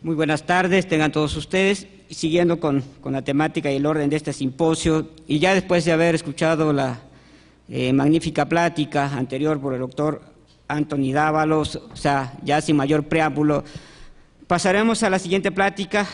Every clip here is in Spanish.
Muy buenas tardes, tengan todos ustedes. Siguiendo con la temática y el orden de este simposio, y ya después de haber escuchado la magnífica plática anterior por el doctor Anthony Dávalos, o sea, ya sin mayor preámbulo, pasaremos a la siguiente plática,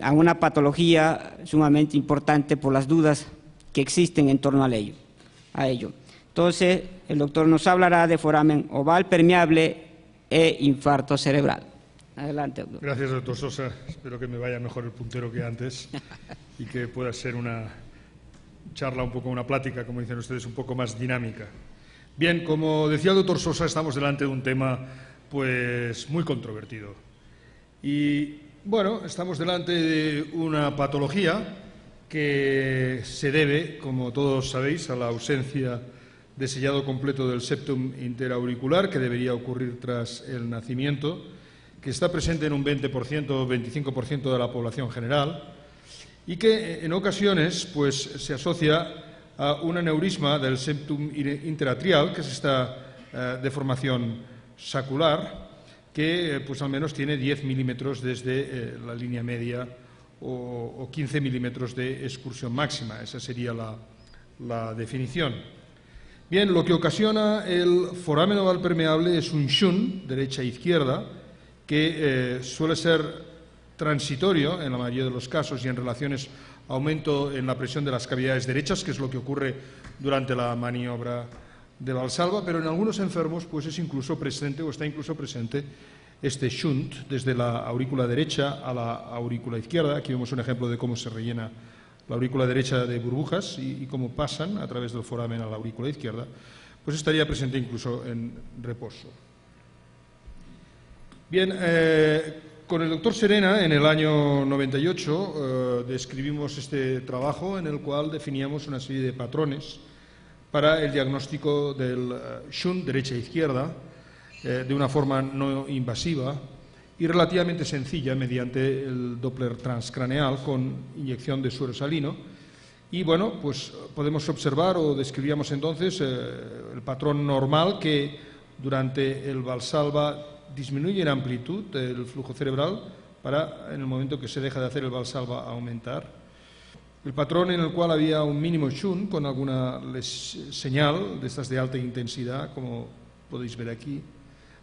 a una patología sumamente importante por las dudas que existen en torno a ello. Entonces, el doctor nos hablará de foramen oval permeable e infarto cerebral. Adelante, doctor. Gracias, doctor Sosa. Espero que me vaya mejor el puntero que antes y que pueda ser una charla, una plática, como dicen ustedes, un poco más dinámica. Bien, como decía el doctor Sosa, estamos delante de un tema pues muy controvertido. Y bueno, estamos delante de una patología que se debe, como todos sabéis, a la ausencia de sellado completo del septum interauricular, que debería ocurrir tras el nacimiento, que está presente en un 20% o 25% de la población general y que en ocasiones pues, se asocia a un aneurisma del septum interatrial, que es esta deformación sacular, que pues, al menos tiene 10 milímetros desde la línea media o 15 milímetros de excursión máxima. Esa sería la definición. Bien, lo que ocasiona el foramen oval permeable es un shunt, derecha e izquierda, que suele ser transitorio en la mayoría de los casos y en relaciones a aumento en la presión de las cavidades derechas, que es lo que ocurre durante la maniobra de Valsalva, pero en algunos enfermos pues es incluso presente o está incluso presente este shunt desde la aurícula derecha a la aurícula izquierda. Aquí vemos un ejemplo de cómo se rellena la aurícula derecha de burbujas y cómo pasan a través del foramen a la aurícula izquierda, pues estaría presente incluso en reposo. Bien, con el doctor Serena, en el año 98, describimos este trabajo en el cual definíamos una serie de patrones para el diagnóstico del shunt derecha e izquierda de una forma no invasiva y relativamente sencilla mediante el Doppler transcraneal con inyección de suero salino. Y bueno, pues podemos observar o describíamos entonces el patrón normal que durante el Valsalva disminuye en amplitud el flujo cerebral para, en el momento que se deja de hacer el Valsalva, aumentar. El patrón en el cual había un mínimo shunt con alguna señal de estas de alta intensidad, como podéis ver aquí,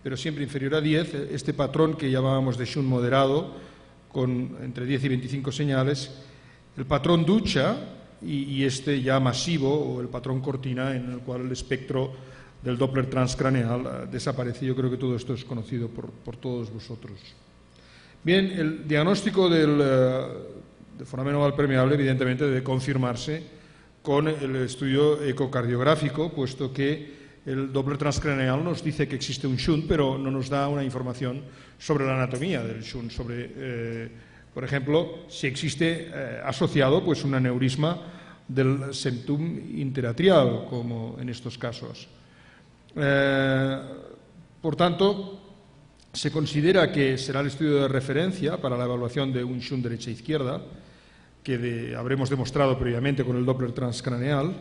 pero siempre inferior a 10. Este patrón que llamábamos de shunt moderado, con entre 10 y 25 señales. El patrón ducha y este ya masivo, o el patrón cortina, en el cual el espectro del Doppler transcraneal desaparece. Yo creo que todo esto es conocido por todos vosotros. Bien, el diagnóstico del foramen oval permeable evidentemente debe confirmarse con el estudio ecocardiográfico, puesto que el Doppler transcraneal nos dice que existe un shunt, pero no nos da una información sobre la anatomía del shunt, sobre, por ejemplo, si existe asociado pues, un aneurisma del septum interatrial, como en estos casos. Por tanto, se considera que será el estudio de referencia para la evaluación de un shunt derecha e izquierda, que habremos demostrado previamente con el Doppler transcraneal,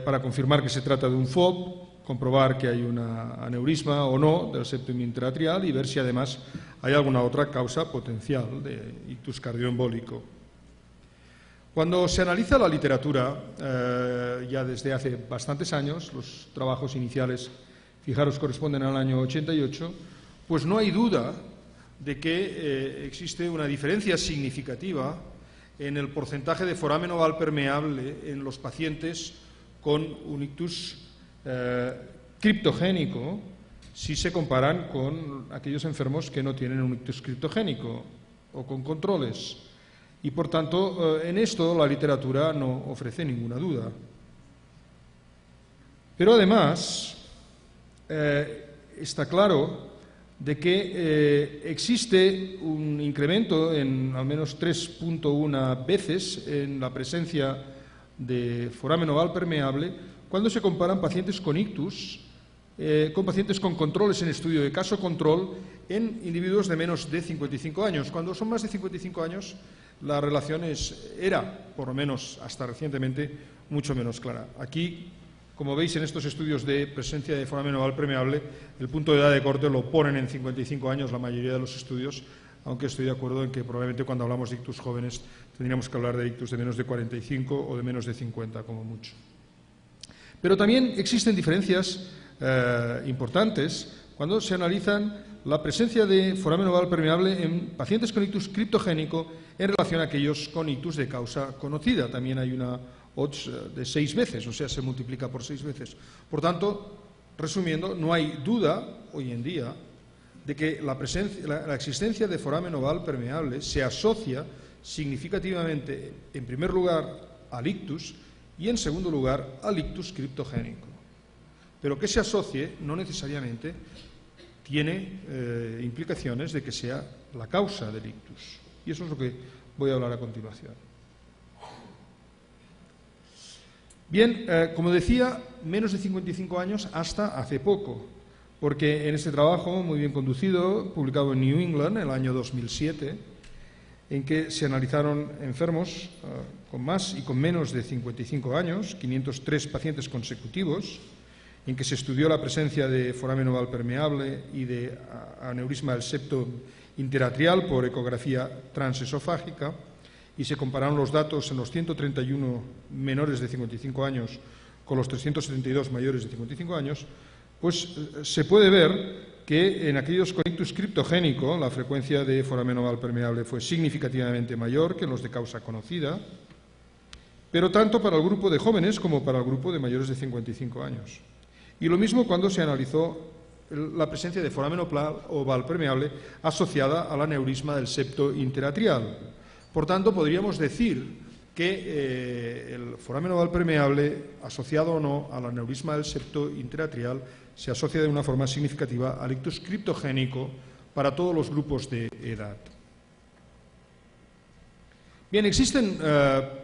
para confirmar que se trata de un FOB, comprobar que hay un aneurisma o no del septum interatrial y ver si además hay alguna otra causa potencial de ictus cardioembólico. Cuando se analiza la literatura, ya desde hace bastantes años, los trabajos iniciales, fijaros, corresponden al año 88, pues no hay duda de que existe una diferencia significativa en el porcentaje de foramen oval permeable en los pacientes con un ictus criptogénico si se comparan con aquellos enfermos que no tienen un ictus criptogénico o con controles. Y, por tanto, en esto la literatura no ofrece ninguna duda. Pero, además, está claro de que existe un incremento en al menos 3.1 veces en la presencia de foramen oval permeable cuando se comparan pacientes con ictus con pacientes con controles en estudio de caso control en individuos de menos de 55 años. Cuando son más de 55 años, la relación era, por lo menos hasta recientemente, mucho menos clara. Aquí Como veis en estos estudios de presencia de foramen oval permeable, el punto de edad de corte lo ponen en 55 años la mayoría de los estudios, aunque estoy de acuerdo en que probablemente cuando hablamos de ictus jóvenes tendríamos que hablar de ictus de menos de 45 o de menos de 50 como mucho. Pero también existen diferencias importantes cuando se analizan la presencia de foramen oval permeable en pacientes con ictus criptogénico en relación a aquellos con ictus de causa conocida. También hay una odds de 6 veces, o sea, se multiplica por 6 veces. Por tanto, resumiendo, no hay duda hoy en día de que la existencia de foramen oval permeable se asocia significativamente, en primer lugar, al ictus y, en segundo lugar, al ictus criptogénico. Pero que se asocie no necesariamente tiene implicaciones de que sea la causa del ictus. Y eso es lo que voy a hablar a continuación. Bien, como decía, menos de 55 años hasta hace poco, porque en este trabajo muy bien conducido, publicado en New England en el año 2007, en que se analizaron enfermos con más y con menos de 55 años, 503 pacientes consecutivos, en que se estudió la presencia de foramen oval permeable y de aneurisma del septo interatrial por ecografía transesofágica, y se compararon los datos en los 131 menores de 55 años con los 372 mayores de 55 años, pues se puede ver que en aquellos con ictus criptogénico la frecuencia de foramen oval permeable fue significativamente mayor que en los de causa conocida, pero tanto para el grupo de jóvenes como para el grupo de mayores de 55 años. Y lo mismo cuando se analizó la presencia de foramen oval permeable asociada al aneurisma del septo interatrial. Por tanto, podríamos decir que el foramen oval permeable, asociado o no al aneurisma del septo interatrial, se asocia de una forma significativa al ictus criptogénico para todos los grupos de edad. Bien, existen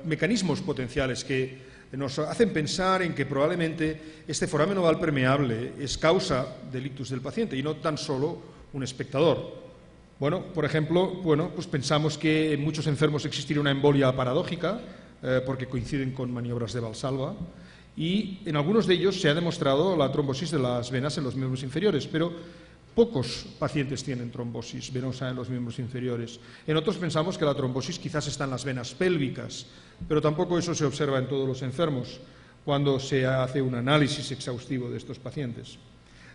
mecanismos potenciales que nos hacen pensar en que probablemente este foramen oval permeable es causa del ictus del paciente y no tan solo un espectador. Bueno, por ejemplo, pues pensamos que en muchos enfermos existiría una embolia paradójica porque coinciden con maniobras de Valsalva, y en algunos de ellos se ha demostrado la trombosis de las venas en los miembros inferiores, pero pocos pacientes tienen trombosis venosa en los miembros inferiores. En otros pensamos que la trombosis quizás está en las venas pélvicas, pero tampoco eso se observa en todos los enfermos cuando se hace un análisis exhaustivo de estos pacientes.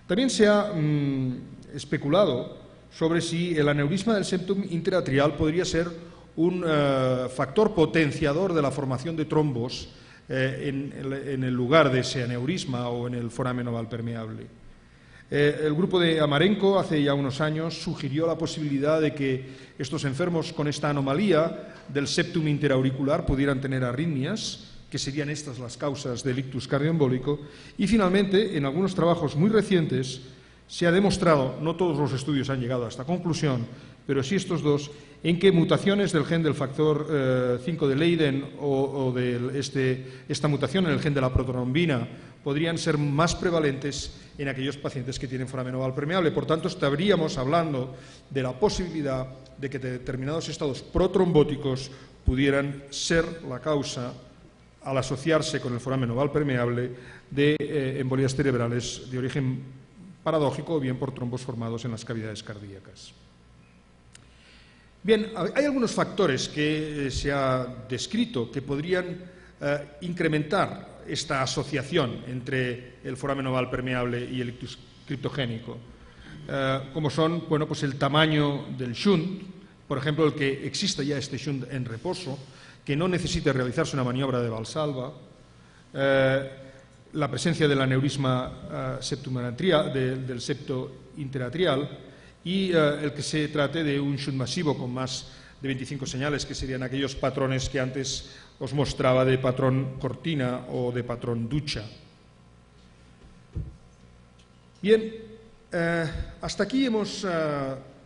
También se ha especulado sobre si el aneurisma del septum interatrial podría ser un factor potenciador de la formación de trombos en el lugar de ese aneurisma o en el foramen oval permeable. El grupo de Amarenko hace ya unos años sugirió la posibilidad de que estos enfermos con esta anomalía del septum interauricular pudieran tener arritmias, que serían estas las causas del ictus cardioembólico, y finalmente, en algunos trabajos muy recientes, se ha demostrado, no todos los estudios han llegado a esta conclusión, pero sí estos dos, en que mutaciones del gen del factor 5 de Leiden o de esta mutación en el gen de la protrombina podrían ser más prevalentes en aquellos pacientes que tienen foramen oval permeable. Por tanto, estaríamos hablando de la posibilidad de que determinados estados protrombóticos pudieran ser la causa, al asociarse con el foramen oval permeable, de embolías cerebrales de origen paradójico o bien por trombos formados en las cavidades cardíacas. Bien, hay algunos factores que se ha descrito que podrían incrementar esta asociación entre el foramen oval permeable y el ictus criptogénico, como son, pues el tamaño del shunt, por ejemplo, el que exista ya este shunt en reposo, que no necesite realizarse una maniobra de Valsalva, la presencia del aneurisma del septo interatrial y el que se trate de un shunt masivo con más de 25 señales, que serían aquellos patrones que antes os mostraba de patrón cortina o de patrón ducha. Bien, hasta aquí hemos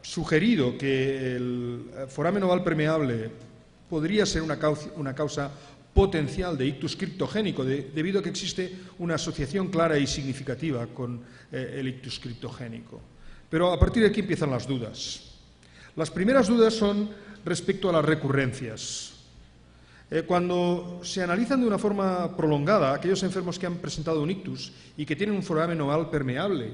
sugerido que el foramen oval permeable podría ser una causa potencial de ictus criptogénico, debido a que existe una asociación clara y significativa con el ictus criptogénico. Pero a partir de aquí empiezan las dudas. Las primeras dudas son respecto a las recurrencias. Cuando se analizan de una forma prolongada aquellos enfermos que han presentado un ictus y que tienen un foramen oval permeable,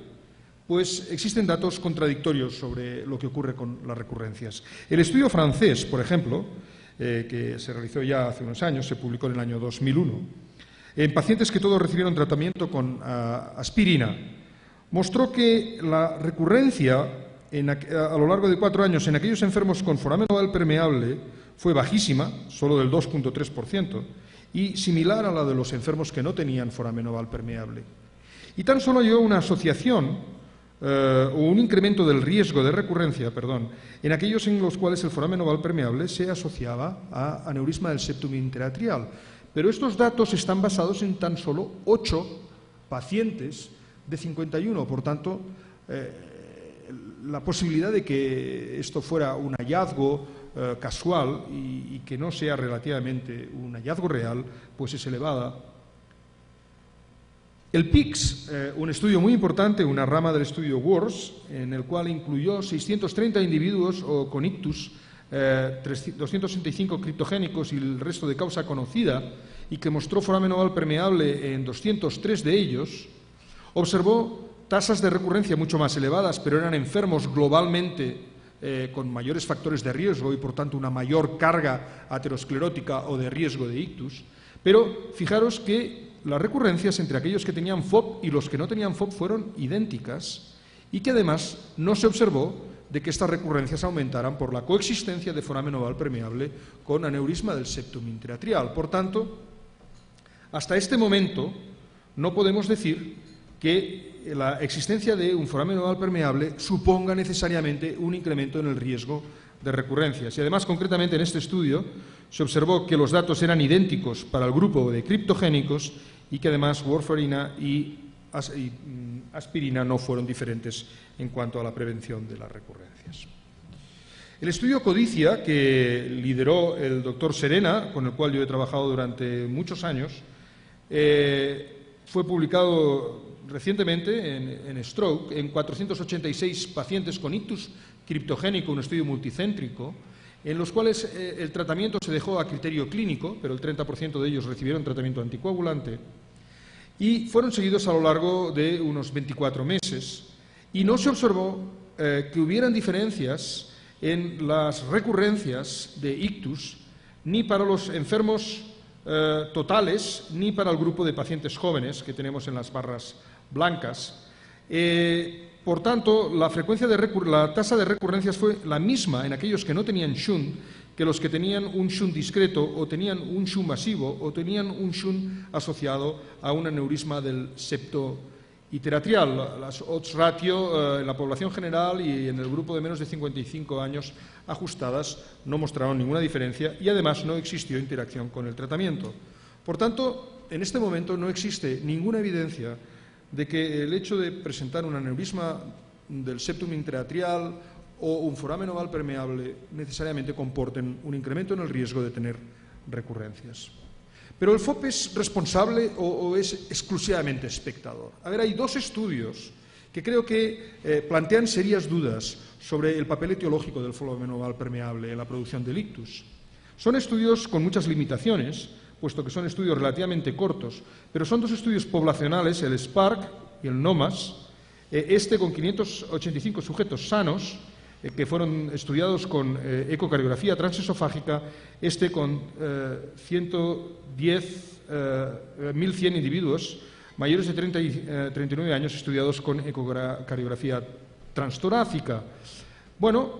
pues existen datos contradictorios sobre lo que ocurre con las recurrencias. El estudio francés, por ejemplo, que se realizó ya hace unos años, se publicó en el año 2001, en pacientes que todos recibieron tratamiento con aspirina, mostró que la recurrencia a lo largo de 4 años en aquellos enfermos con foramen oval permeable fue bajísima, solo del 2,3%, y similar a la de los enfermos que no tenían foramen oval permeable. Y tan solo hay una asociación o un incremento del riesgo de recurrencia, en aquellos en los cuales el foramen oval permeable se asociaba a aneurisma del septum interatrial. Pero estos datos están basados en tan solo 8 pacientes de 51, por tanto, la posibilidad de que esto fuera un hallazgo casual y que no sea relativamente un hallazgo real, pues es elevada. El PICS, un estudio muy importante, una rama del estudio WORS, en el cual incluyó 630 individuos con ictus, 265 criptogénicos y el resto de causa conocida, y que mostró foramen oval permeable en 203 de ellos, observó tasas de recurrencia mucho más elevadas, pero eran enfermos globalmente con mayores factores de riesgo y, por tanto, una mayor carga aterosclerótica o de riesgo de ictus. Pero fijaros que las recurrencias entre aquellos que tenían FOP y los que no tenían FOP fueron idénticas y que, además, no se observó de que estas recurrencias aumentaran por la coexistencia de foramen oval permeable con aneurisma del septum interatrial. Por tanto, hasta este momento no podemos decir que la existencia de un foramen oval permeable suponga necesariamente un incremento en el riesgo de recurrencias. Y además, concretamente en este estudio, se observó que los datos eran idénticos para el grupo de criptogénicos y que además warfarina y aspirina no fueron diferentes en cuanto a la prevención de las recurrencias. El estudio Codicia, que lideró el doctor Serena, con el cual yo he trabajado durante muchos años, fue publicado recientemente en Stroke en 486 pacientes con ictus criptogénico, un estudio multicéntrico, en los cuales el tratamiento se dejó a criterio clínico, pero el 30% de ellos recibieron tratamiento anticoagulante, y fueron seguidos a lo largo de unos 24 meses, y no se observó que hubieran diferencias en las recurrencias de ictus, ni para los enfermos totales, ni para el grupo de pacientes jóvenes que tenemos en las barras blancas. Por tanto, la tasa de recurrencias fue la misma en aquellos que no tenían shunt que los que tenían un shunt discreto o tenían un shunt masivo o tenían un shunt asociado a un aneurisma del septo interatrial. Las odds ratio en la población general y en el grupo de menos de 55 años ajustadas no mostraron ninguna diferencia y además no existió interacción con el tratamiento. Por tanto, en este momento no existe ninguna evidencia de que el hecho de presentar un aneurisma del septum interatrial o un foramen oval permeable necesariamente comporten un incremento en el riesgo de tener recurrencias. Pero ¿el FOP es responsable o es exclusivamente espectador? A ver, hay 2 estudios que creo que plantean serias dudas sobre el papel etiológico del foramen oval permeable en la producción del ictus. Son estudios con muchas limitaciones, puesto que son estudios relativamente cortos, pero son 2 estudios poblacionales, el SPARC y el NOMAS, este con 585 sujetos sanos, que fueron estudiados con ecocardiografía transesofágica, este con 1.100 individuos mayores de 30 y 39 años estudiados con ecocardiografía transtorácica. Bueno,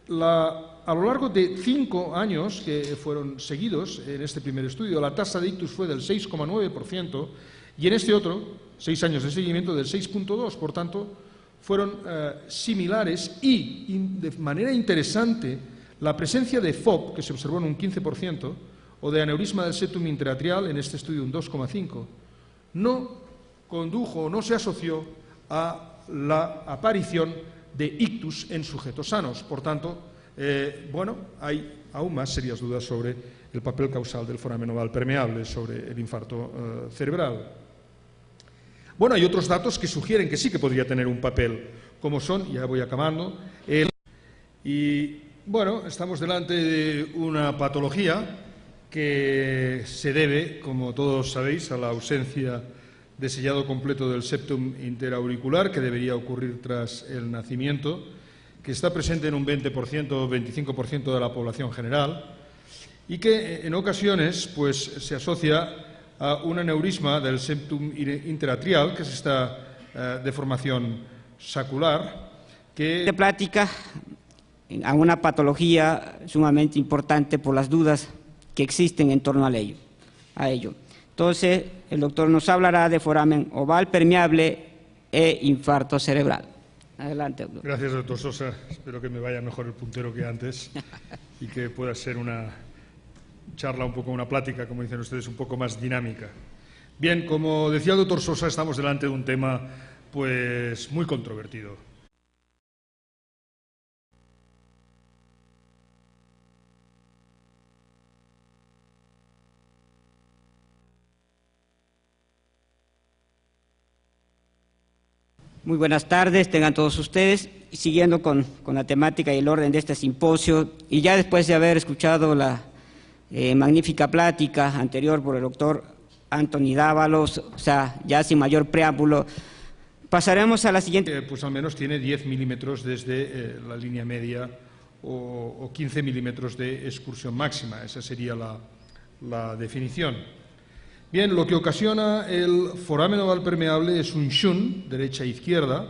a lo largo de 5 años que fueron seguidos en este primer estudio, la tasa de ictus fue del 6,9% y en este otro, 6 años de seguimiento, del 6,2%. Por tanto, fueron similares y, de manera interesante, la presencia de FOP, que se observó en un 15%, o de aneurisma del septum interatrial, en este estudio un 2,5%, no condujo o no se asoció a la aparición de ictus en sujetos sanos. Por tanto, hay aún más serias dudas sobre el papel causal del foramen oval permeable sobre el infarto cerebral. Bueno, hay otros datos que sugieren que sí que podría tener un papel, como son, ya voy acabando, y Bueno, estamos delante de una patología que se debe, como todos sabéis, a la ausencia de sellado completo del septum interauricular, que debería ocurrir tras el nacimiento, que está presente en un 20% o 25% de la población general y que en ocasiones pues, se asocia a un aneurisma del septum interatrial, que es esta deformación sacular, que... De plática a una patología sumamente importante por las dudas que existen en torno a ello. Entonces, el doctor nos hablará de foramen oval permeable e infarto cerebral. Adelante, doctor. Gracias, doctor Sosa. Espero que me vaya mejor el puntero que antes y que pueda ser una charla, una plática, como dicen ustedes, un poco más dinámica. Bien, como decía el doctor Sosa, estamos delante de un tema pues muy controvertido. Muy buenas tardes, tengan todos ustedes. Siguiendo con la temática y el orden de este simposio, y ya después de haber escuchado la magnífica plática anterior por el doctor Anthony Dávalos, o sea, ya sin mayor preámbulo, pasaremos a la siguiente. Pues al menos tiene 10 milímetros desde la línea media o 15 milímetros de excursión máxima. Esa sería la definición. Bien, lo que ocasiona el foramen oval permeable es un shunt, derecha e izquierda,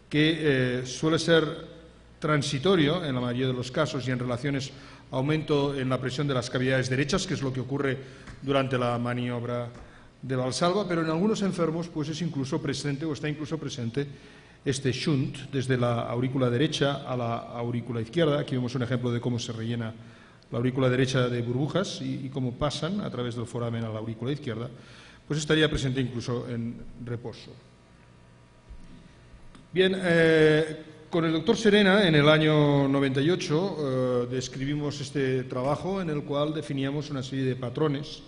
que suele ser transitorio en la mayoría de los casos y en relaciones a aumento en la presión de las cavidades derechas, que es lo que ocurre durante la maniobra de Valsalva, pero en algunos enfermos pues es incluso presente o está incluso presente este shunt desde la aurícula derecha a la aurícula izquierda. Aquí vemos un ejemplo de cómo se rellena la aurícula derecha de burbujas y cómo pasan a través del foramen a la aurícula izquierda, pues estaría presente incluso en reposo. Bien, con el doctor Serena, en el año 98, describimos este trabajo en el cual definíamos una serie de patrones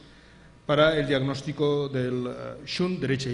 para el diagnóstico del shunt derecha e izquierda.